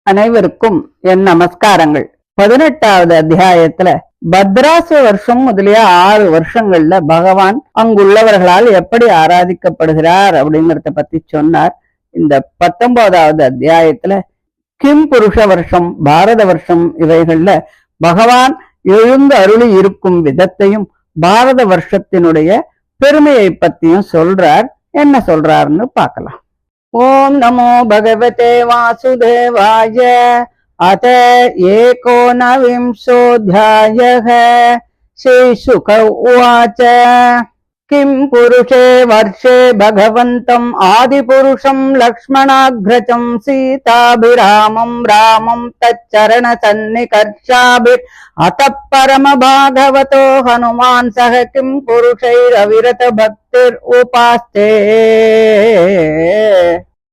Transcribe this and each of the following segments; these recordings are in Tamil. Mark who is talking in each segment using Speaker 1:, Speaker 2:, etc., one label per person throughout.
Speaker 1: அனைவருக்கும் என் நமஸ்காரங்கள். 18வது அத்தியாயத்துல பத்ராசு வருஷம் முதலிய 6 வருஷங்கள்ல பகவான் அங்குள்ளவர்களால் எப்படி ஆராதிக்கப்படுகிறார் அப்படிங்கறத பத்தி சொன்னார். இந்த 19வது அத்தியாயத்துல கிம் புருஷ வருஷம், பாரத வருஷம் இவைகள்ல பகவான் எழுந்து அருளி இருக்கும் விதத்தையும் பாரத வருஷத்தினுடைய பெருமையை பத்தியும் சொல்றார். என்ன சொல்றாருன்னு பார்க்கலாம். ஓம் நமோ பகவதே வாசுதேவாய. அத ஏகோனவிம்சோऽध्यायः. ஸ்ரீசுக உவாச்ச. கிம் புருஷே வர்ஷே பகவந்தம் ஆதிபுருஷம் லக்ஷ்மணாக்ரஜம் சீதாபிராமம் ராமம் தச்சரண சன்னிகர்ஷாபிர் அத்தः பரம பாகவதோ ஹனுமான் சக கிம் புருஷைரவிரத பக்திர் உபாஸ்தே.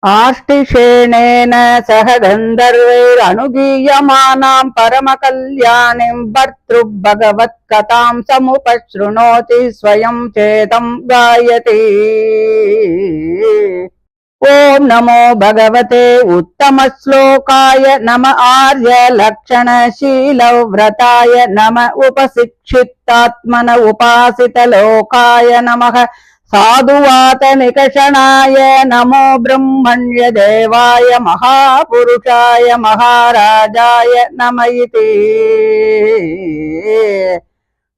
Speaker 1: ஆஷ்டிஷேணேன சக கந்தர்வைரனுகீயமானாம் பரம கல்யாணிம் பர்த்ருப் பகவத் கதாம் சமுபஸ்ருணோதி ஸ்வயம் சேதம் காயதி. ஓம் நமோ பகவதே உத்தம ஸ்லோகாய நம ஆர்ய லக்ஷண சீலவ்ரதாய நம உபசிக்ஷித்தாத்மன உபாசித லோகாய நமः. சாதுவாத நிகஷணாய நமோ பிரம்மண்ய தேவாய மகாபுருஷாய மகாராஜாய நம இதி.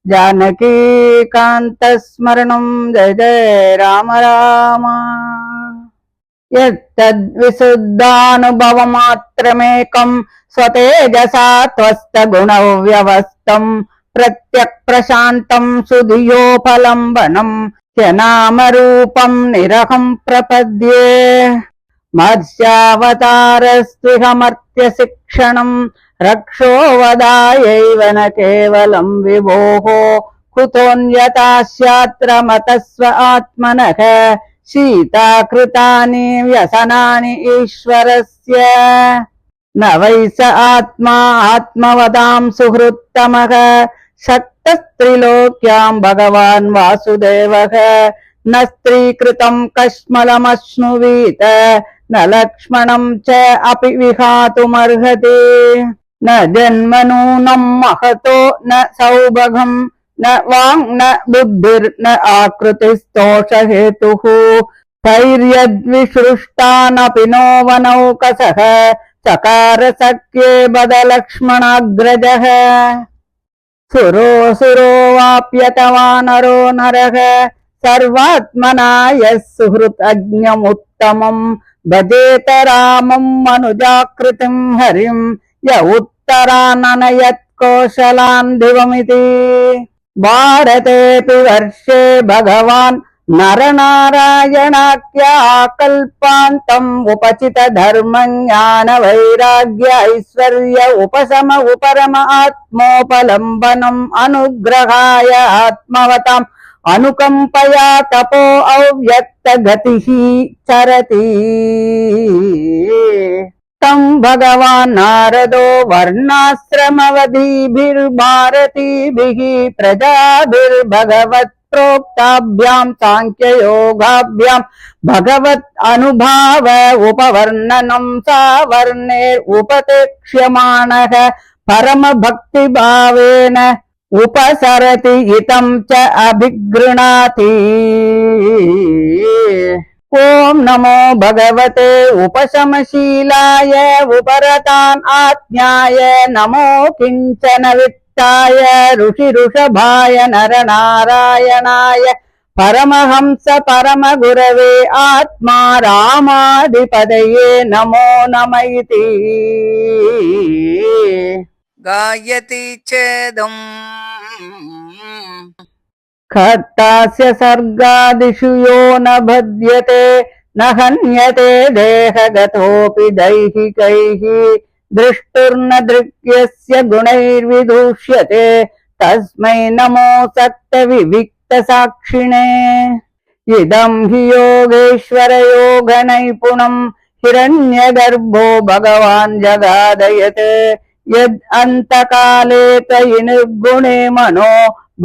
Speaker 1: ஜானகி காந்த ஸ்மரணம். ஜெய ஜெய ராம ராம. யத்தத் விசுத்தானுபவமாத்ரமேகம் ஸ்வதேஜசா த்வஸ்த குணவ்யவஸ்தம் பிரத்யக் பிரசாந்தம் சுதியோபலம்பனம் நாமரூபம் நிரகம் பிரபத்யே. மத்ஸ்யாவதாரஸ்திஹமர்த்திய சிக்ஷணம் ரக்ஷோவதாயைவ ந கேவலம் விபோஹோ குதோன்யதா ஸ்யாத்ர மதஸ்வ ஆத்மனः சீதா கிருதானி வியசனானி ஈஸ்வரஸ்ய. ந வைஸ ஆத்மா ஆத்மவதாம் சுஹృத்தமः சக்தஸ்திரிலோக்யாம் பகவான் வாசுதேவः. ந ஸ்திரீகிருதம் கஷ்மலமஸ்னுவீத ந லக்ஷ்மணம் ச அபி விஹாதுமர்ஹதி. ந ஜன்மநூனம் மஹதோ ந சௌபகம் ந வாங் ந புத்திர் ந ஆக்ருதிஸ்தோஷஹேதுः. தைர்யத்விஸ்ருஷ்டானபி நோ வனௌகசः சகார சக்யே பத லக்ஷ்மணாக்ரஜः. சுரோசுரோ வாப்யதவானரோ நரக சர்வாத்மனா யஸ் சுஹ்ருத் அஜ்ஞமுத்தமம் பஜேத ராமம் மனுஜாக்ருதிம் ஹரிம் ய உத்தரானனயத் கோஷலான் திவமிதி. பாரதேபி வர்ஷே பகவான் நரநாராயணாக்யா கல்பாந்தம் உபசித தர்மஞான வைராக்ய ஐஸ்வர்ய உபசம உபரம ஆத்மோபலம்பனம் அனுகிரகாய ஆத்மவதாம் அனுகம்பயா தபோ அவ்யக்த கதிஹி சரதி. தம் பகவான் நாரதோ வர்ணாஸ்ரமவதீபிர்பாரதீபிஹி பிரஜாபிர்பகவத் प्रोक्ताभ्याम् साङ्ख्ययोगाभ्याम् भगवत् अनुभाव उपवर्णनम् सावर्णे उपतेक्ष्यमाणः परम भक्तिभावेन उपसरति इतम् च अभिगृणाति. ओम नमो भगवते उपशमशीलाय उपरतान् आज्ञाय नमो किञ्चन ऋषिऋषभाय नरनारायणाय परमहंस परम गुरवे आत्मा रामाधिपतये नमो नम इति. गायति चेदम् खट्टास्य सर्गादिषु यो न बध्यते न हन्यते देहगतोऽपि दैहिकैः. दृष्टुर्न दृग्यस्य गुणैर्विदूष्यते तस्मै नमो सक्त विविक्त साक्षिणे. इदं हि योगेश्वर योग नैपुणम् हिरण्यगर्भो भगवान् जगादयत् यद् अन्तकाले तयि निर्गुणे मनो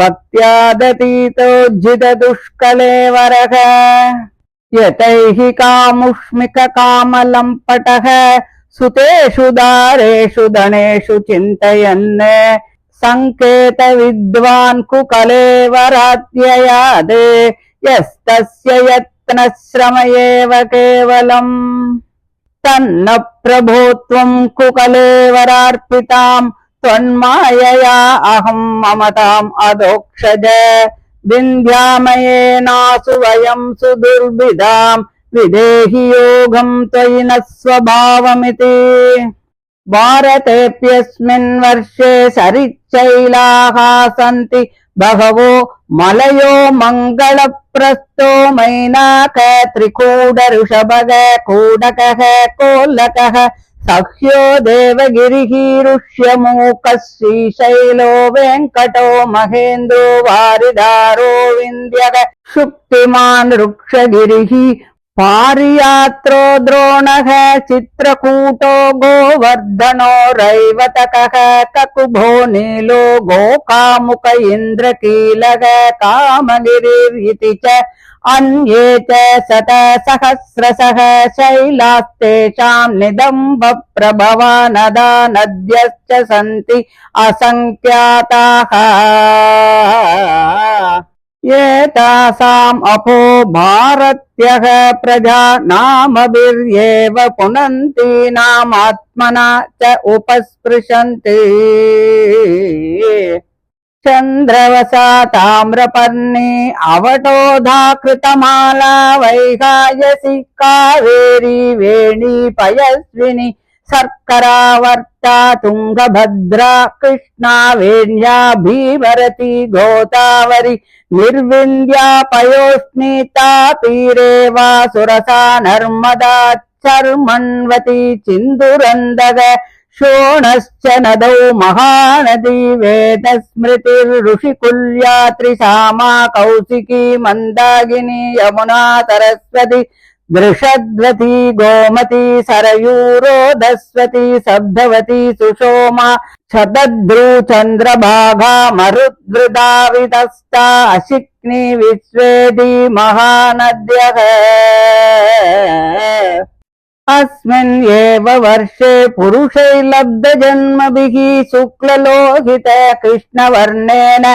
Speaker 1: भक्त्यादतीतोज्झित दुष्कले वरः. यतैः कामुष्मिक कामलम्पटः सुतेषु दारेषु धनेषु चिन्तयन् सङ्केत विद्वान् कुकलेवरात्ययादे यस्तस्य यत्नश्रम एव केवलम् तन्न प्रभो त्वं कुकलेवरार्पिताम् त्वन्मायया अहं ममताम् अदोक्षज विन्ध्यामयेनासु वयं सुदुर्विधाम् विदेहि योगं त्वयि न स्वभावमिति भारतेऽप्यस्मिन् वर्षे सरिच्चैलाः सन्ति बहवो मलयो मङ्गलप्रस्थो मैनाक त्रिकूट ऋषभग कूडकः कोल्लकः सह्यो देवगिरिः ऋष्यमूकः श्रीशैलो वेङ्कटो महेन्द्रो वारिधारो विन्ध्यः शुक्तिमान् वृक्षगिरिः पारियात्रो द्रोणः चित्रकूटो गोवर्धनो रैवतकः ककुभो नीलो गोकामुक इन्द्रकीलः कामगिरिरिति च अन्ये च शतसहस्रशः शैलास्तेषां निदम्ब प्रभवा नदा नद्यश्च सन्ति असङ्ख्याताः एतासाम् अपो भारत्यः प्रजा नामभिर्येव पुनन्ति नामात्मना च उपस्पृशन्ति चन्द्रवसा ताम्रपर्णी अवटोधाकृतमाला वैहायसी कावेरी वेणी पयस्विनी सर्करावर्ता तुंगभद्रा कृष्णा वेण्या भीमरती गोदावरी निर्विन्द्या पयोष्णी तापीरेवा सुरसा नर्मदा चर्मण्वती चिन्दुरन्दग शोणश्च नदौ महानदी वेदस्मृतिर्ऋषिकुल्या त्रिसामा कौशिकी मन्दाकिनी यमुना सरस्वती दृषद्वती गोमती सरयूरोधस्वती सब्धवती सुषोमा शतद्रु चन्द्रभागा मरुद्वृदावितस्ता अशिक्नी विश्वेदी महानद्यः अस्मिन् एव वर्षे पुरुषैर्लब्धजन्मभिः शुक्ललोहित कृष्णवर्णेन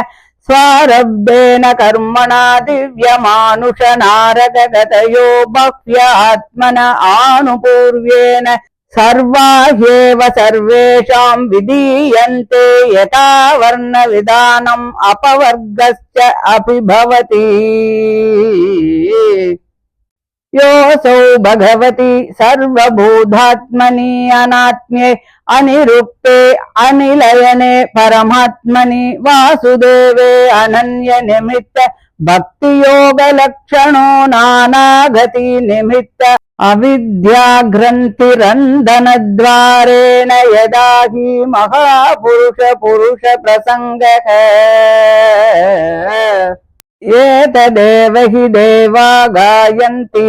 Speaker 1: स्वारब्धेन कर्मणा दिव्यमानुषनारदगतयो बह्व्यात्मन आनुपूर्व्येन सर्वा ह्येव सर्वेषां विधीयन्ते यथा वर्णविधानम् अपवर्गश्च अभिभवति योऽसौ भगवति सर्वभूतात्मनि अनात्म्ये अनिरुक्ते अनिलयने परमात्मनि वासुदेवे अनन्य निमित्त भक्तियोगलक्षणो नानागति निमित्त अविद्याग्रन्थिरन्धनद्वारेण यदा हि महापुरुष पुरुष प्रसङ्गः एतदेव हि देवा गायन्ति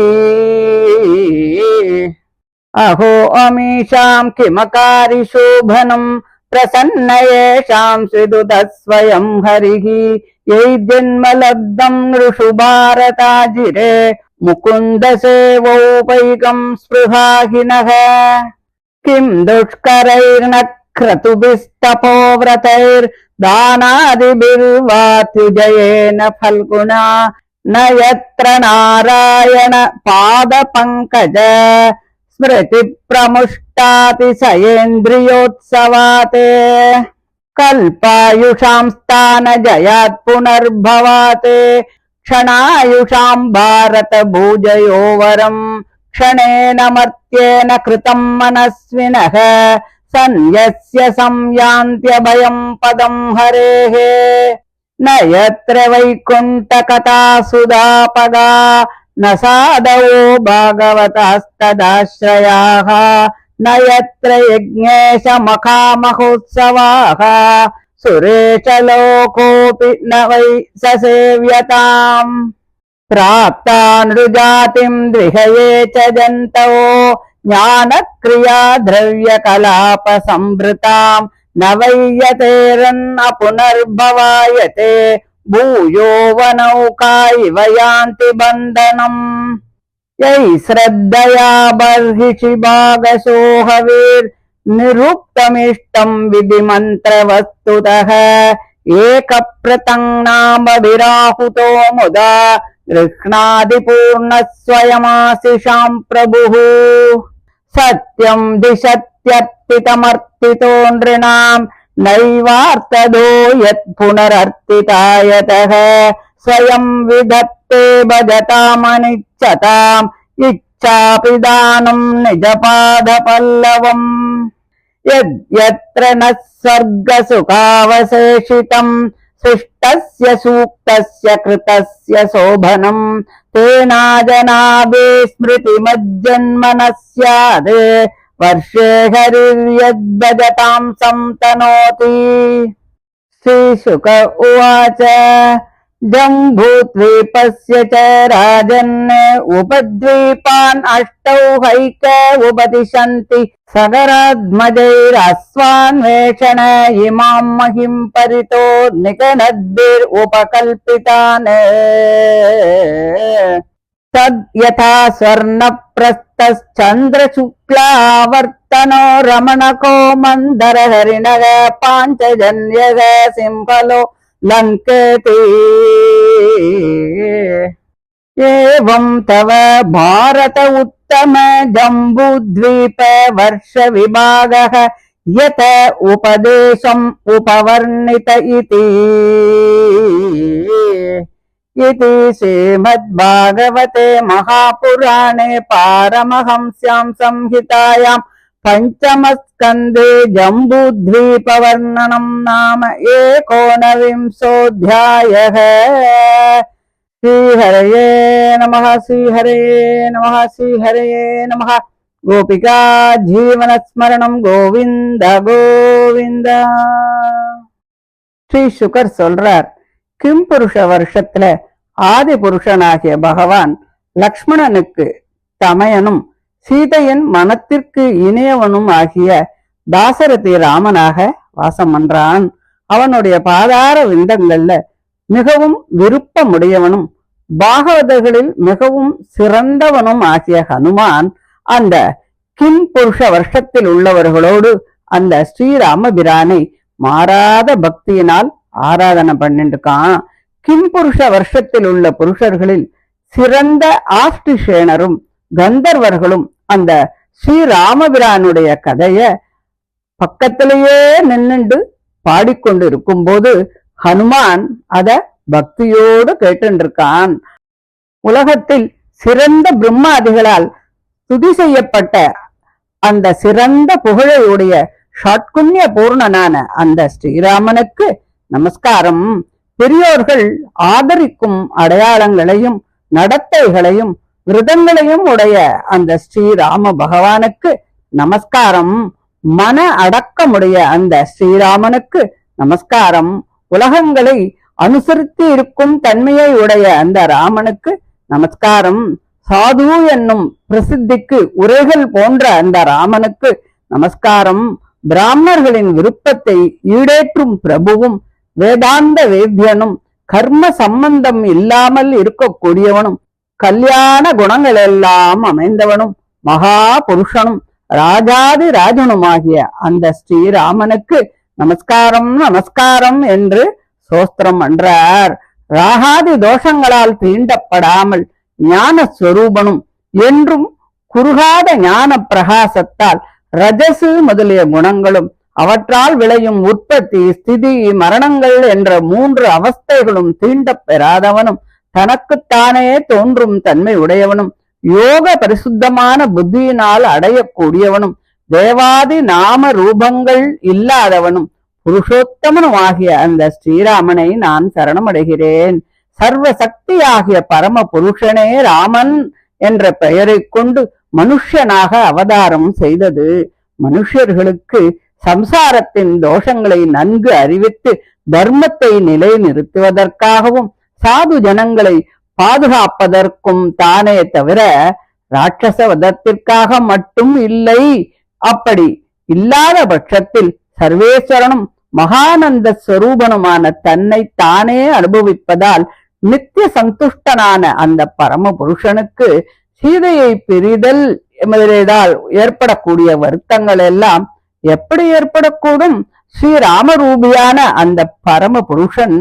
Speaker 1: अहो अमीषां किमकारि शोभनं प्रसन्न येषां स्विदुतः स्वयं हरिः यैर्जन्मलब्धं नृषु भारताजिरे मुकुन्द सेवोपैकं स्पृहाहिनः किं दुष्करैर्न क्रतुभिस्तपोव्रतैर्दानादिभिर्वा त्रिजयेन फल्गुना न यत्र नारायण पादपङ्कज स्मृतिप्रमुष्टातिशयेन्द्रियोत्सवात् कल्पायुषां स्थानजयात् पुनर्भवात् क्षणायुषां भारत भूजयो वरम् क्षणेन मर्त्येन कृतं मनस्विनः सन्यस्य संयान्त्यभयं पदं हरेः न यत्र वैकुण्ठकथा सुधापगा न साधवो भागवतास्तदाश्रयाः न यत्र यज्ञेश मखामहोत्सवाः सुरेशलोकोऽपि न वै ससेव्यताम् प्राप्तानृजातिं द्विहये च जन्तवो ज्ञानक्रिया द्रव्यकलाप संवृताम् न वै यतेरन्न पुनर्भवायते भूयो वनौका इव यान्ति बन्धनम् யை ஸ்ரத்தயா பர்ஹிஷி பாகசோஹவீர் நிருக்தமிஷ்டம் விதிமந்திர வஸ்துதः ஏக பிரதங்நாம விராஹுதோ முதா கிருஷ்ணாதி பூர்ணஸ்வயமாசிஷாம் பிரபுः சத்யம் திசத்யர்த்திதமர்த்திதோ நృணாம் நைவார்த்ததோ யத் புனரர்த்திதாயதः ஸ்வயம் விதத்தே பஜதாமனிச்சதாம் இச்சாபிதானம் நிஜபாத பல்லவம் யத்யத்ர ந ஸ்வர்கசுகாவசேஷிதம் சிஷ்டஸ்ய சூக்தஸ்ய கிருதஸ்ய சோபனம் தேனா ஜனாபே ஸ்மிருதிமஜ்ஜன்மன ஸ்யாத் வர்ஷே ஹரிர்யத்பஜதாம் சம்தனோதி. ஸ்ரீசுக உவாச ஜம்பூத்வீபஸ்ய ச ராஜன் உபத்வீபான் அஷ்டௌ ஹைக உபதிஷந்தி சகராத்மஜைரஸ்வான்வேஷண இமாம் மகிம் பரிதோ நிகனத்பிர் உபகல்பிதான் தத் யதா ஸ்வர்ணப்ரஸ்தச்சந்திர சுக்லாவர்த்தனோ ரமணகோ மந்தர ஹரிணக பாஞ்சஜன்யக சிம்பலோ லங்கேதி. ஏவம் தவ பாரத உத்தம ஜம்பூத்வீப வர்ஷ விபாகः யத உபதேசம் உபவர்ணித இதி. இதி ஸ்ரீமத்பாகவதே மகாபுராணே பாரமஹம்ஸ்யாம் संहितायां पंचमस्कन्धे जम्बूद्वीपवर्णनम् नाम एकोनविंशोऽध्यायः. श्रीहरये नमः श्रीहरये नमः श्रीहरये नमः. गोपिका जीवनस्मरणं गोविंद गोविंद. ஸ்ரீ சுகர் சொல்றார், கிம்புருஷ வருஷத்துல ஆதி புருஷனாகிய பகவான் லக்ஷ்மணனுக்கு தமையனும் சீதையின் மனத்திற்கு இணையவனும் ஆகிய தாசரதி ராமனாக வாசம் பண்றான். அவனுடைய பாதார விந்தங்கள்ல மிகவும் விருப்பமுடையவனும் பாகவதர்களில் மிகவும் சிறந்தவனும் ஆகிய ஹனுமான் அந்த கிம்புருஷ வருஷத்தில் உள்ளவர்களோடு அந்த ஸ்ரீராமபிரானை மாறாத பக்தியினால் ஆராதனை பண்ணிருக்கான். கிம்புருஷ வருஷத்தில் உள்ள புருஷர்களில் சிறந்த ஆஷ்டிஷேனரும் கந்தர்வர்களும் அந்த ஸ்ரீராமபிரானுடைய கதைய பக்கத்திலேயே நின்னுண்டு பாடிக்கொண்டு இருக்கும் போது ஹனுமான் அத பக்தியோடு கேட்டுருக்கான். உலகத்தில் சிறந்த பிரம்மாதிகளால் துதி செய்யப்பட்ட அந்த சிறந்த புகழையுடைய ஷட்குண்ய பூர்ணனான அந்த ஸ்ரீராமனுக்கு நமஸ்காரம். பெரியோர்கள் ஆதரிக்கும் அடையாளங்களையும் நடத்தைகளையும் விரதங்களையும் உடைய அந்த ஸ்ரீராம பகவானுக்கு நமஸ்காரம். மன அடக்கமுடைய அந்த ஸ்ரீராமனுக்கு நமஸ்காரம். உலகங்களை அனுசரித்து இருக்கும் தன்மையை உடைய அந்த ராமனுக்கு நமஸ்காரம். சாது என்னும் பிரசித்திக்கு உரைகள் போன்ற அந்த ராமனுக்கு நமஸ்காரம். பிராமணர்களின் விருப்பத்தை ஈடேற்றும் பிரபுவும் வேதாந்த வேத்யனும் கர்ம சம்பந்தம் இல்லாமல் இருக்கக்கூடியவனும் கல்யாண குணங்கள் எல்லாம் அமைந்தவனும் மகா புருஷனும் ராஜாதி ராஜனுமாகிய அந்த ஸ்ரீராமனுக்கு நமஸ்காரம் நமஸ்காரம் என்று சோஸ்திரம் பண்றார். ராகாதி தோஷங்களால் தீண்டப்படாமல் ஞான ஸ்வரூபனும் என்றும் குறுகாத ஞான பிரகாசத்தால் ரஜசு முதலிய குணங்களும் அவற்றால் விளையும் உற்பத்தி ஸ்திதி மரணங்கள் என்ற 3 அவஸ்தைகளும் தீண்டப் பெறாதவனும் தனக்குத்தானே தோன்றும் தன்மை உடையவனும் யோக பரிசுத்தமான புத்தியினால் அடையக்கூடியவனும் தேவாதி நாம ரூபங்கள் இல்லாதவனும் புருஷோத்தமனும் ஆகிய அந்த ஸ்ரீராமனை நான் சரணமடைகிறேன். சர்வ சக்தி ஆகிய பரம புருஷனே ராமன் என்ற பெயரை கொண்டு மனுஷனாக அவதாரம் செய்தது. மனுஷர்களுக்கு சம்சாரத்தின் தோஷங்களை நன்கு அறிவித்து தர்மத்தை நிலைநிறுத்துவதற்காகவும் சாது ஜனங்களை பாதுகாப்பதற்கும் தானே தவிர ராட்சச வதத்திற்காக மட்டும் இல்லை. அப்படி இல்லாத பட்சத்தில் சர்வேஸ்வரனும் மகானந்த ஸ்வரூபனுமான தன்னை தானே அனுபவிப்பதால் நித்திய சந்துஷ்டனான அந்த பரம புருஷனுக்கு சீதையை பிரிதல் முதலியதால் ஏற்படக்கூடிய வருத்தங்கள் எல்லாம் எப்படி ஏற்படக்கூடும்? ஸ்ரீராமரூபியான அந்த பரம புருஷன்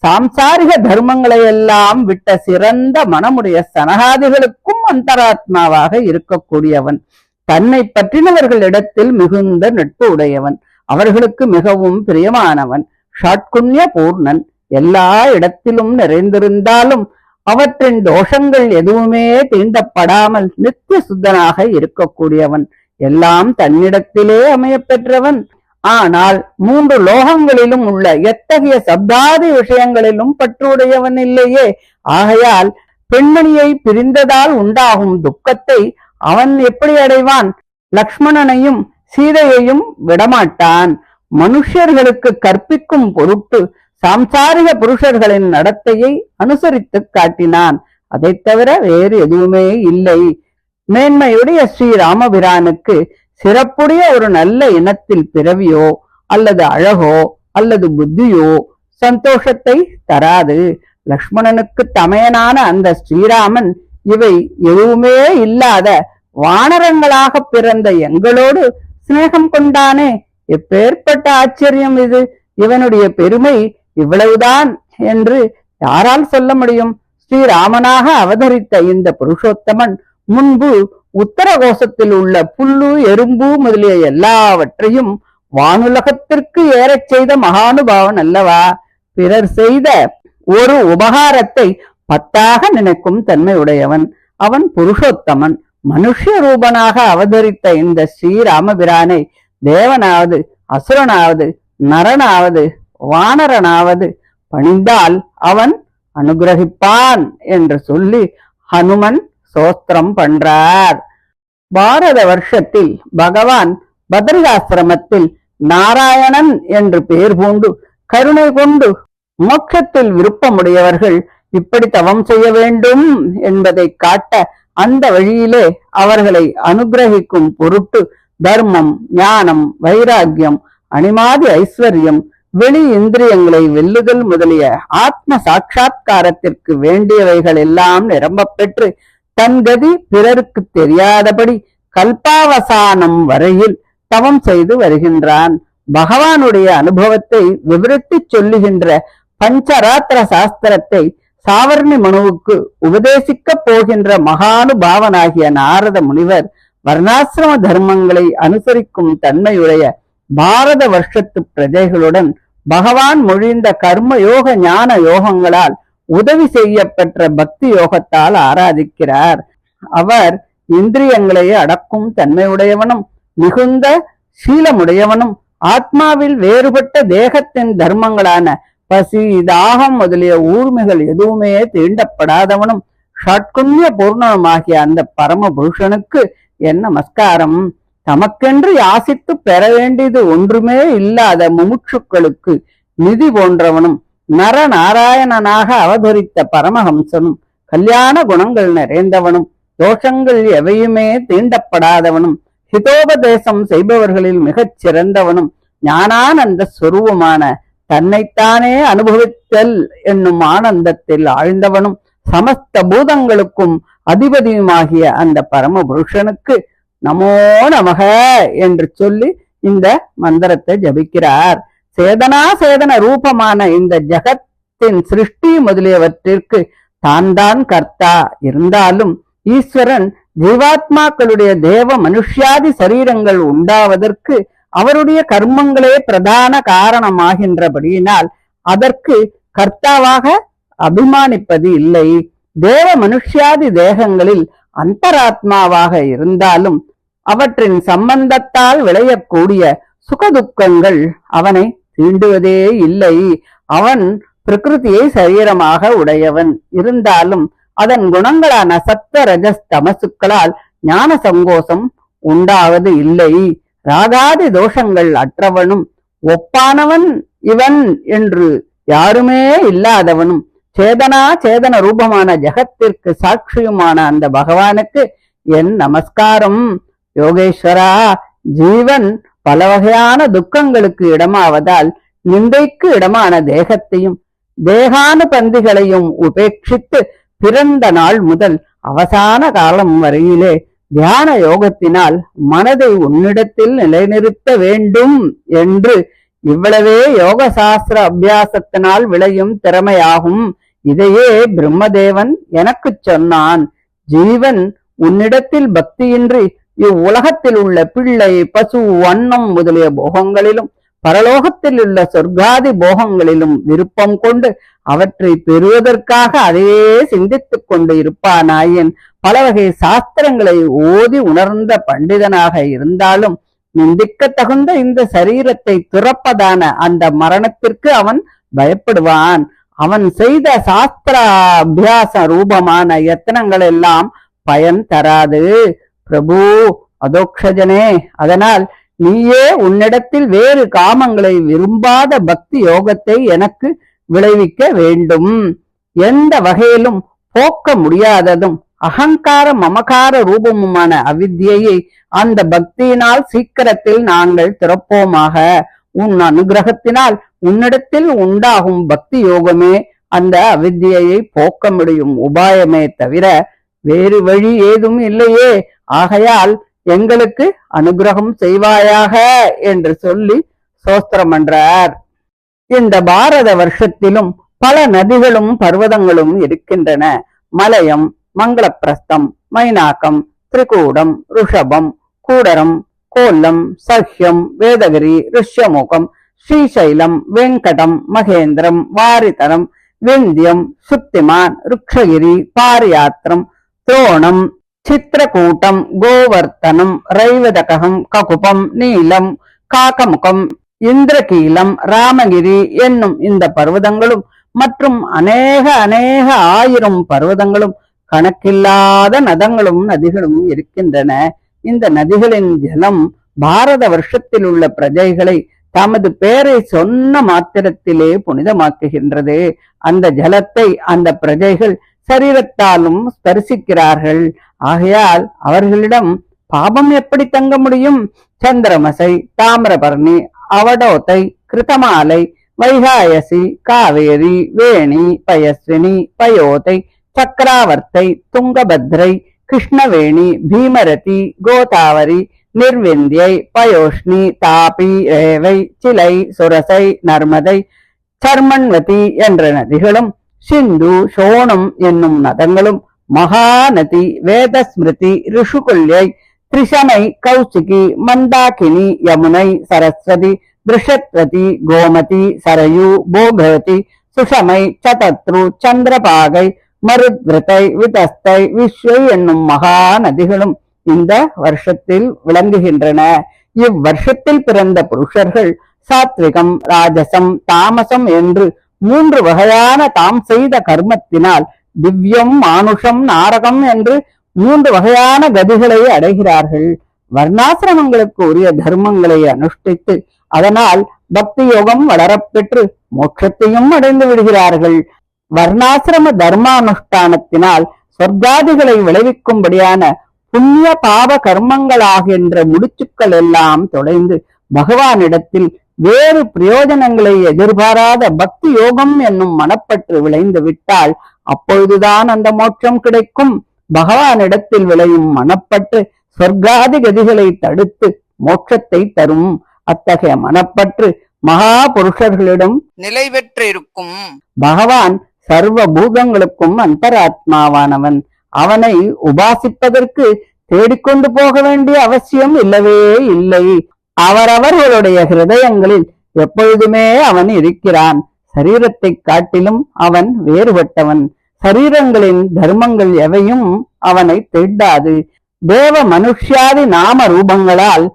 Speaker 1: சாம்சாரிக தர்மங்களை எல்லாம் விட்ட சிறந்த மனமுடைய சனகாதிகளுக்கும் அந்தராத்மாவாக இருக்கக்கூடியவன். தன்னை பற்றினவர்களிடத்தில் மிகுந்த நட்பு உடையவன். அவர்களுக்கு மிகவும் பிரியமானவன். ஷாட்குண்ய பூர்ணன். எல்லா இடத்திலும் நிறைந்திருந்தாலும் அவற்றின் தோஷங்கள் எதுவுமே தீண்டப்படாமல் நித்திய சுத்தனாக இருக்கக்கூடியவன். எல்லாம் தன்னிடத்திலே அமைய பெற்றவன். ஆனால் 3 லோகங்களிலும் உள்ள எத்தகைய சப்தாதி விஷயங்களிலும் பற்றுடையவன் இல்லையே. ஆகையால் பெண்மணியை பிரிந்ததால் உண்டாகும் துக்கத்தை அவன் எப்படி அடைவான்? லக்ஷ்மணனையும் சீதையையும் விடமாட்டான். மனுஷர்களுக்கு கற்பிக்கும் பொருட்டு சாம்சாரிக புருஷர்களின் நடத்தையை அனுசரித்து காட்டினான். அதை தவிர வேறு எதுவுமே இல்லை. மேன்மையுடைய ஸ்ரீராமபிரானுக்கு சிறப்புடைய ஒரு நல்ல இனத்தில் பிறவியோ அல்லது அழகோ அல்லது புத்தியோ சந்தோஷத்தை தராது. லக்ஷ்மணனுக்கு தமையனான அந்த ஸ்ரீராமன் இவை எதுவுமே இல்லாத வானரங்களாக பிறந்த எங்களோடு சிநேகம் கொண்டானே. எப்பேற்பட்ட ஆச்சரியம் இது! இவனுடைய பெருமை இவ்வளவுதான் என்று யாரால் சொல்ல முடியும்? ஸ்ரீராமனாக அவதரித்த இந்த புருஷோத்தமன் முன்பு உத்தரகோசத்தில் உள்ள புல்லு எறும்பு முதலிய எல்லாவற்றையும் வானுலகத்திற்கு ஏறச் செய்த மகானுபாவன் அல்லவா? பிறர் செய்த ஒரு உபகாரத்தை 10ஆக நினைக்கும் தன்மை உடையவன். அவன் புருஷோத்தமன். மனுஷ ரூபனாக அவதரித்த இந்த ஸ்ரீராமபிரானை தேவனாவது அசுரனாவது நரனாவது வானரனாவது பணிந்தால் அவன் அனுகிரகிப்பான் என்று சொல்லி ஹனுமன் சோஸ்திரம் பண்றார். பாரத வருஷத்தில் பகவான் பத்ரிகாசிரமத்தில் நாராயணன் என்று பெயர் பூண்டு கருணை கொண்டு மோட்சத்தில் விருப்பமுடையவர்கள் இப்படி தவம் செய்ய வேண்டும் என்பதை காட்ட அந்த வழியிலே அவர்களை அனுகிரகிக்கும் பொருட்டு தர்மம், ஞானம், வைராக்கியம், அனிமாதி ஐஸ்வர்யம், வெளி இந்திரியங்களை வெல்லுதல் முதலிய ஆத்ம சாட்சா்காரத்திற்கு வேண்டியவைகள் எல்லாம் நிரம்ப பெற்று தன் கதி பிறருக்கு தெரியாதபடி கல்பாவசானம் வரையில் தவம் செய்து வருகின்றான். பகவானுடைய அனுபவத்தை விவரித்து சொல்லுகின்ற பஞ்சராத்திர சாஸ்திரத்தை சாவர்ணி மனுவுக்கு உபதேசிக்கப் போகின்ற மகானுபாவனாகிய நாரத முனிவர் வர்ணாசிரம தர்மங்களை அனுசரிக்கும் தன்மையுடைய பாரத வருஷத்து பிரஜைகளுடன் பகவான் மொழிந்த கர்ம யோக ஞான யோகங்களால் உதவி செய்யப்பெற்ற பக்தி யோகத்தால் ஆராதிக்கிறார். அவர் இந்திரியங்களை அடக்கும் தன்மையுடையவனும் மிகுந்த சீலமுடையவனும் ஆத்மாவில் வேறுபட்ட தேகத்தின் தர்மங்களான பசி, தாகம் முதலிய ஊர்மைகள் எதுவுமே தீண்டப்படாதவனும் ஷட்குண்ய பூர்ணமாகிய அந்த பரம புருஷனுக்கு என் நமஸ்காரம். தமக்கென்று யாசித்து பெற வேண்டியது ஒன்றுமே இல்லாத முமுட்சுக்களுக்கு நிதி போன்றவனும் நரநாராயணனாக அவதரித்த பரமஹம்சனும் கல்யாண குணங்கள் நிறைந்தவனும் தோஷங்கள் எவையுமே தீண்டப்படாதவனும் ஹிதோபதேசம் செய்பவர்களில் மிகச் சிறந்தவனும் ஞானானந்த ஸ்வரூபமான தன்னைத்தானே அனுபவித்தல் என்னும் ஆனந்தத்தில் ஆழ்ந்தவனும் சமஸ்த பூதங்களுக்கும் அதிபதியுமாகிய அந்த பரம புருஷனுக்கு நமோ நமக என்று சொல்லி இந்த மந்திரத்தை ஜபிக்கிறார். சேதனா சேதன ரூபமான இந்த ஜகத்தின் சிருஷ்டி முதலியவற்றிற்கு தான் கர்த்தா இருந்தாலும் ஈஸ்வரன் ஜீவாத்மாக்களுடைய தேவ மனுஷ்யாதி சரீரங்கள் உண்டாவதற்கு அவருடைய கர்மங்களே பிரதான காரணமாகின்றபடியினால் அதற்கு கர்த்தாவாக அபிமானிப்பது இல்லை. தேவ மனுஷ்யாதி தேகங்களில் அந்தராத்மாவாக இருந்தாலும் அவற்றின் சம்பந்தத்தால் விளையக்கூடிய சுகதுக்கங்கள் அவனை தீண்டுவதே இல்லை. அவன் பிரகிருதியை சரீரமாக உடையவன் இருந்தாலும் அதன் குணங்களான சத்த ரஜஸ் தமசுக்களால் ஞான சங்கோசம் உண்டாவது இல்லை. ராகாதி தோஷங்கள் அற்றவனும் ஒப்பானவன் இவன் என்று யாருமே இல்லாதவனும் சேதனா சேதன ரூபமான ஜகத்திற்கு சாட்சியுமான அந்த பகவானுக்கு என் நமஸ்காரம். யோகேஸ்வரா, ஜீவன் பல வகையான துக்கங்களுக்கு இடமாவதால் நிந்தைக்கு இடமான தேகத்தையும் தேகானுபந்திகளையும் உபேட்சித்து பிறந்த நாள் முதல் அவசான காலம் வரையிலே தியான யோகத்தினால் மனதை உன்னிடத்தில் நிலைநிறுத்த வேண்டும் என்று இவ்வளவே யோக சாஸ்திர அபியாசத்தினால் விளையும் திறமையாகும். இதையே பிரம்மதேவன் எனக்கு சொன்னான். ஜீவன் உன்னிடத்தில் பக்தியின்றி இவ்வுலகத்தில் உள்ள பிள்ளை, பசு, அன்னம் முதலிய போகங்களிலும் பரலோகத்தில் உள்ள சொர்க்காதி போகங்களிலும் விருப்பம் கொண்டு அவற்றை பெறுவதற்காக அதையே சிந்தித்துக் கொண்டு இருப்பானாயின் பல வகை சாஸ்திரங்களை ஓதி உணர்ந்த பண்டிதனாக இருந்தாலும் நிந்திக்க தகுந்த இந்த சரீரத்தை துறப்பதான அந்த மரணத்திற்கு அவன் பயப்படுவான். அவன் செய்த சாஸ்திர அபியாச ரூபமான யத்தனங்கள் எல்லாம் பயன் தராது. பிரபு அதோக்ஷஜனே, அதனால் நீயே உன்னிடத்தில் வேறு காமங்களை விரும்பாத பக்தி யோகத்தை எனக்கு விளைவிக்க வேண்டும். எந்த வகையிலும் போக்க முடியாததும் அகங்கார மமகார ரூபமுமான அவித்யை அந்த பக்தியினால் சீக்கிரத்தில் நாங்கள் திறப்போமாக. உன் அனுகிரகத்தினால் உன்னிடத்தில் உண்டாகும் பக்தி யோகமே அந்த அவித்யை போக்க முடியும் உபாயமே தவிர வேறு வழி ஏதும் இல்லையே. ஆகையால் எங்களுக்கு அனுகிரகம் செய்வாயாக என்று சொல்லி சோஸ்திரம் என்றார். இந்த பாரத வருஷத்திலும் பல நதிகளும் பர்வதங்களும் இருக்கின்றன. மலயம், மங்களப்பிரஸ்தம், மைனாக்கம், திரிகூடம், ருஷபம், கூடரம், கோல்லம், சஹ்யம், வேதகிரி, ரிஷ்யமுகம், ஸ்ரீசைலம், வெங்கடம், மகேந்திரம், வாரிதரம், விந்தியம், சுத்திமான், ருக்ஷகிரி, பாரியாத்திரம், துரோணம், சித்திரகூட்டம், கோவர்த்தனம், ரைவதகம், ககுபம், நீலம், காக்கமுகம், இந்திரகீலம், ராமகிரி என்னும் இந்த பர்வதங்களும் மற்றும் அநேக ஆயிரம் பர்வதங்களும் கணக்கில்லாத நதங்களும் நதிகளும் இருக்கின்றன. இந்த நதிகளின் ஜலம் பாரத வருஷத்தில் உள்ள பிரஜைகளை தமது பெயரை சொன்ன மாத்திரத்திலே புனிதமாக்குகின்றது. அந்த ஜலத்தை அந்த பிரஜைகள் சரீரத்தாலும் ஸ்பரிசிக்கிறார்கள். ஆகையால் அவர்களிடம் பாபம் எப்படி தங்க முடியும்? சந்திரமசை, தாமிரபரணி, அவடோத்தை, கிருதமாலை, வைகாயசி, காவேரி, வேணி, பயஸ்வினி, பயோதை, சக்கராவர்த்தை, துங்கபத்ரை, கிருஷ்ணவேணி, பீமரதி, கோதாவரி, நிர்விந்தியை, பயோஷ்ணி, தாபி, ரேவை, சிலை, சுரசை, நர்மதை, சர்மன்வதி என்ற நதிகளும் சிந்து, சோணம் என்னும் நதங்களும் மகாநதி, வேதஸ்மிருதி, ரிஷுகுல்யை, திரிசனை, கௌசிகி, மந்தாகினி, யமுனை, சரஸ்வதி, திருஷத்வதி, கோமதி, சரயு, போகவதி, சுஷமை, சதத்ரு, சந்திரபாகை, மருத்விருத்தை, விதஸ்தை, விஸ்வை என்னும் மகா நதிகளும் இந்த வருஷத்தில் விளங்குகின்றன. இவ்வருஷத்தில் பிறந்த புருஷர்கள் சாத்விகம், ராஜசம், தாமசம் என்று 3 வகையான தாம் செய்த கர்மத்தினால் திவ்யம், மானுஷம், நாரகம் என்று 3 வகையான கதிகளை அடைகிறார்கள். வர்ணாசிரமங்களுக்கு உரிய தர்மங்களை அனுஷ்டித்து அதனால் பக்தி யோகம் வளரப்பெற்று மோட்சத்தையும் அடைந்து விடுகிறார்கள். வர்ணாசிரம தர்மானுஷ்டானத்தினால் சொர்க்காதிகளை விளைவிக்கும்படியான புண்ணிய பாவ கர்மங்களாகின்ற முடிச்சுக்கள் எல்லாம் தொலைந்து பகவானிடத்தில் வேறு பிரயோஜனங்களை எதிர்பாராத பக்தி யோகம் என்னும் மனப்பற்று விளைந்து விட்டால் அப்பொழுதுதான் அந்த மோட்சம் கிடைக்கும். பகவானிடத்தில் விளையும் மனப்பற்று சொர்க்காதி கதிகளை தடுத்து மோட்சத்தை தரும். அத்தகைய மனப்பற்று மகா புருஷர்களிடம் நிலை பெற்றிருக்கும். பகவான் சர்வ பூதங்களுக்கும் அந்தராத்மாவானவன். அவனை உபாசிப்பதற்கு தேடிக்கொண்டு போக வேண்டிய அவசியம் இல்லவே இல்லை. அவரவர்களுடைய ஹிருதயங்களில் எப்பொழுதுமே அவன் இருக்கிறான். சரீரத்தை காட்டிலும் அவன் வேறுபட்டவன். சரீரங்களின் தர்மங்கள் எவையும் அவனை தீண்டாது. தேவ மனுஷ்யாதி நாம ரூபங்களால்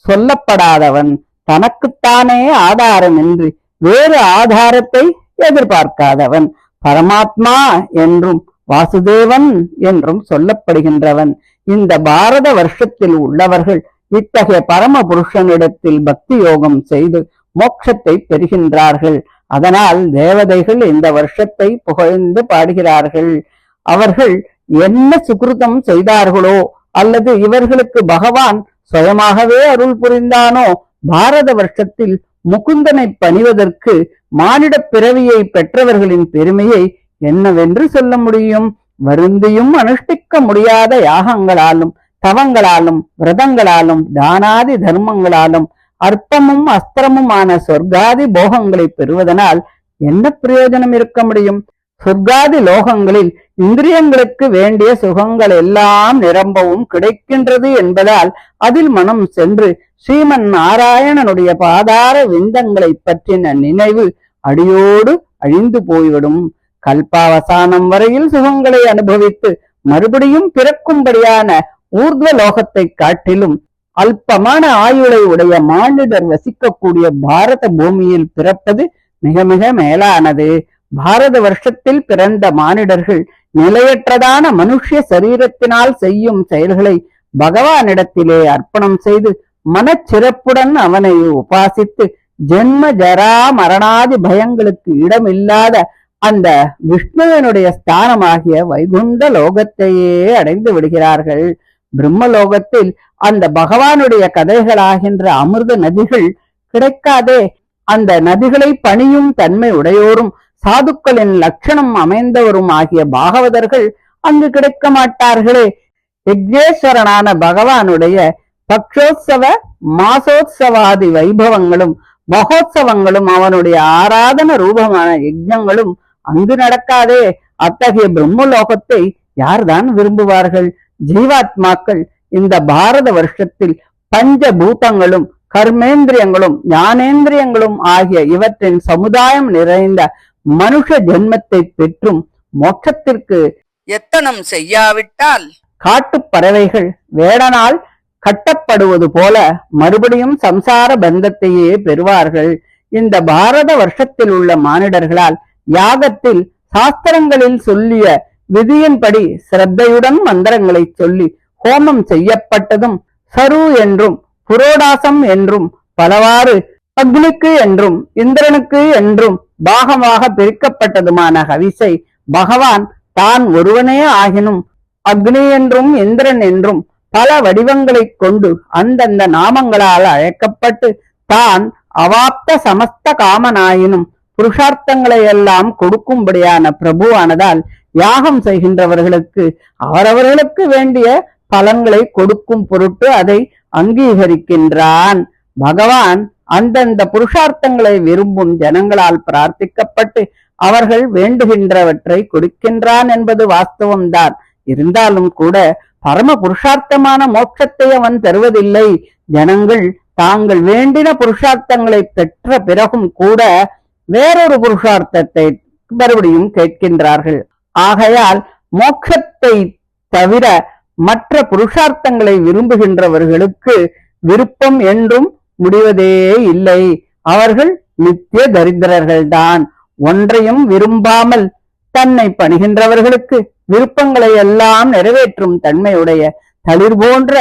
Speaker 1: சொல்லப்படாதவன். தனக்குத்தானே ஆதாரமின்றி வேறு ஆதாரத்தை எதிர்பார்க்காதவன். பரமாத்மா என்றும் வாசுதேவன் என்றும் சொல்லப்படுகின்றவன். இந்த பாரத வருஷத்தில் உள்ளவர்கள் இத்தகைய பரம புருஷனிடத்தில் பக்தி யோகம் செய்து மோட்சத்தை பெறுகின்றார்கள். அதனால் தேவதைகள் இந்த வருஷத்தை புகழ்ந்து பாடுகிறார்கள். அவர்கள் என்ன சுகிருதம் செய்தார்களோ அல்லது இவர்களுக்கு பகவான் சுயமாகவே அருள் புரிந்தானோ பாரத வருஷத்தில் முகுந்தனை பணிவதற்கு மானிட பிறவியை பெற்றவர்களின் பெருமையை என்னவென்று சொல்ல முடியும்? வருந்தியும் அனுஷ்டிக்க முடியாத யாகங்களாலும் தவங்களாலும் விரதங்களாலும் தானாதி தர்மங்களாலும் அற்பமும் அஸ்திரமுமான சொர்க்காதி போகங்களை பெறுவதனால் என்ன பிரயோஜனம் இருக்க முடியும்? சொர்க்காதி லோகங்களில் இந்திரியங்களுக்கு வேண்டிய சுகங்கள் எல்லாம் நிரம்பவும் கிடைக்கின்றது என்பதால் அதில் மனம் சென்று ஸ்ரீமன் நாராயணனுடைய பாதார விந்தங்களை பற்றின நினைவு அடியோடு அழிந்து போய்விடும். கல்பாவசானம் வரையில் சுகங்களை அனுபவித்து மறுபடியும் பிறக்கும்படியான ஊர்துவ லோகத்தை காட்டிலும் அல்பமான ஆயுளை உடைய மானிடர் வசிக்கக்கூடிய பாரத பூமியில் பிறப்பது மிக மிக மேலானது. பாரத வருஷத்தில் பிறந்த மானிடர்கள் நிலையற்றதான மனுஷ சரீரத்தினால் செய்யும் செயல்களை பகவானிடத்திலே அர்ப்பணம் செய்து மனச்சிறப்புடன் அவனை உபாசித்து ஜென்ம ஜரா மரணாதி பயங்களுக்கு இடமில்லாத அந்த விஷ்ணுவனுடைய ஸ்தானமாகிய வைகுண்ட லோகத்தையே அடைந்து விடுகிறார்கள். பிரம்மலோகத்தில் அந்த பகவானுடைய கதைகளாகின்ற அமிர்த நதிகள் கிடைக்காதே. அந்த நதிகளை பணியும் தன்மை உடையோரும் சாதுக்களின் லட்சணம் அமைந்தவரும் ஆகிய பாகவதர்கள் அங்கு கிடைக்க மாட்டார்களே. யக்ஞேஸ்வரனான பகவானுடைய பக்ஷோத்சவ மாசோத்சவாதி வைபவங்களும் மகோத்சவங்களும் அவனுடைய ஆராதன ரூபமான யஜ்ஞங்களும் அங்கு நடக்காதே. அத்தகைய பிரம்மலோகத்தை யார்தான் விரும்புவார்கள்? ஜீவாத்மாக்கள் இந்த பாரத வருஷத்தில் பஞ்சபூதங்களும் கர்மேந்திரியங்களும் ஞானேந்திரியங்களும் ஆகிய இவற்றின் சமுதாயம் நிறைந்த மனுஷ ஜென்மத்தை பெற்றும் மோட்சத்திற்கு எத்தனம் செய்யாவிட்டால் காட்டுப் பறவைகள் வேடனால் கட்டப்படுவது போல மறுபடியும் சம்சார பந்தத்தையே பெறுவார்கள். இந்த பாரத வருஷத்தில் உள்ள மானிடர்களால் யாகத்தில் சாஸ்திரங்களில் சொல்லிய விதியின்படி சிரத்தையுடன் மந்திரங்களை சொல்லி ஹோமம் செய்யப்பட்டதும் சரு என்றும் புரோடாசம் என்றும் பலவாறு அக்னிக்கு என்றும் இந்திரனுக்கு என்றும் பாகமாக பிரிக்கப்பட்டதுமான ஹவிசை பகவான் தான் ஒருவனே ஆகினும் அக்னி என்றும் இந்திரன் என்றும் பல வடிவங்களை கொண்டு அந்தந்த நாமங்களால் அழைக்கப்பட்டு தான் அவாப்த சமஸ்த காமனாயினும் புருஷார்த்தங்களை எல்லாம் கொடுக்கும்படியான பிரபுவானதால் யாகம் செய்கின்றவர்களுக்கு அவரவர்களுக்கு வேண்டிய பலன்களை கொடுக்கும் பொருட்டு அதை அங்கீகரிக்கின்றான். பகவான் அந்தந்த புருஷார்த்தங்களை விரும்பும் ஜனங்களால் பிரார்த்திக்கப்பட்டு அவர்கள் வேண்டுகின்றவற்றை கொடுக்கின்றான் என்பது வாஸ்தவம்தான். இருந்தாலும் கூட பரம புருஷார்த்தமான மோட்சத்தை அவன் தருவதில்லை. ஜனங்கள் தாங்கள் வேண்டின புருஷார்த்தங்களை பெற்ற பிறகும் கூட வேறொரு புருஷார்த்தத்தை மறுபடியும் கேட்கின்றார்கள். ஆகையால் மோட்சத்தை தவிர மற்ற புருஷார்த்தங்களை விரும்புகின்றவர்களுக்கு விருப்பம் என்றும் முடிவதே இல்லை. அவர்கள் நித்திய தரித்திரர்கள்தான். ஒன்றையும் விரும்பாமல் தன்னை பணிகின்றவர்களுக்கு விருப்பங்களை எல்லாம் நிறைவேற்றும் தன்மையுடைய தளிர் போன்ற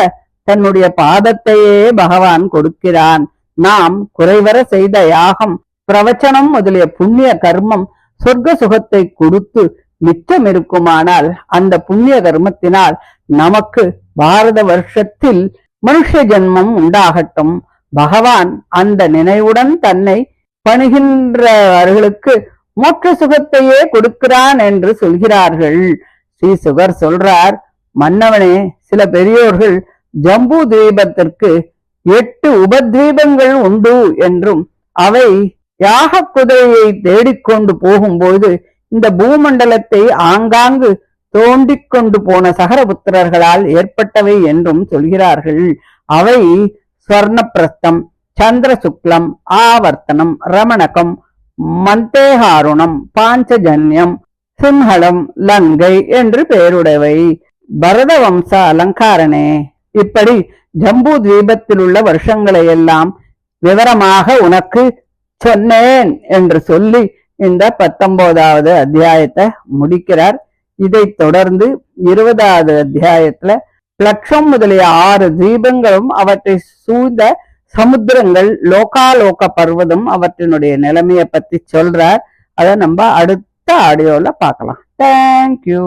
Speaker 1: தன்னுடைய பாதத்தையே பகவான் கொடுக்கிறான். நாம் குறைவர செய்த யாகம் பிரவச்சனம் முதலிய புண்ணிய கர்மம் சொர்க்க சுகத்தை கொடுத்து மிச்சம் இருக்குமானால் அந்த புண்ணிய கர்மத்தினால் நமக்கு பாரத வருஷத்தில் மனுஷ ஜென்மம் உண்டாகட்டும். பகவான் அந்த நினைவுடன் தன்னை பணிகின்றவர்களுக்கு மோட்ச சுகத்தையே கொடுக்கிறான் என்று சொல்கிறார்கள். ஸ்ரீ சுகர் சொல்றார், மன்னவனே, சில பெரியோர்கள் ஜம்பு தீபத்திற்கு 8 உபத்வீபங்கள் உண்டு என்றும் அவை யாக குதிரையை தேடிக்கொண்டு போகும்போது இந்த பூமண்டலத்தை ஆங்காங்கு தோண்டிக் கொண்டு போன சகரபுத்திரர்களால் ஏற்பட்டவை என்றும் சொல்கிறார்கள். அவை ஸ்வர்ணப்பிரஸ்தம், சந்திர சுக்லம், ஆவர்த்தனம், ரமணகம், மந்தேகாருணம், பாஞ்சஜன்யம், சிம்ஹளம், லங்கை என்று பெயருடையவை. பரத வம்ச அலங்காரனே, இப்படி ஜம்பு தீபத்தில் உள்ள வருஷங்களை எல்லாம் விவரமாக உனக்கு சொன்னேன் என்று சொல்லி இந்த 19வது அத்தியாயத்தை முடிக்கிறார். இதை தொடர்ந்து 20வது அத்தியாயத்துல லட்சம் முதலிய 6 தீபங்களும் அவற்றை சூழ்ந்த சமுத்திரங்கள், லோகாலோக பர்வதம் அவற்றினுடைய நிலைமையை பத்தி சொல்றார். அதை நம்ம அடுத்த ஆடியோல பார்க்கலாம். தேங்க்யூ.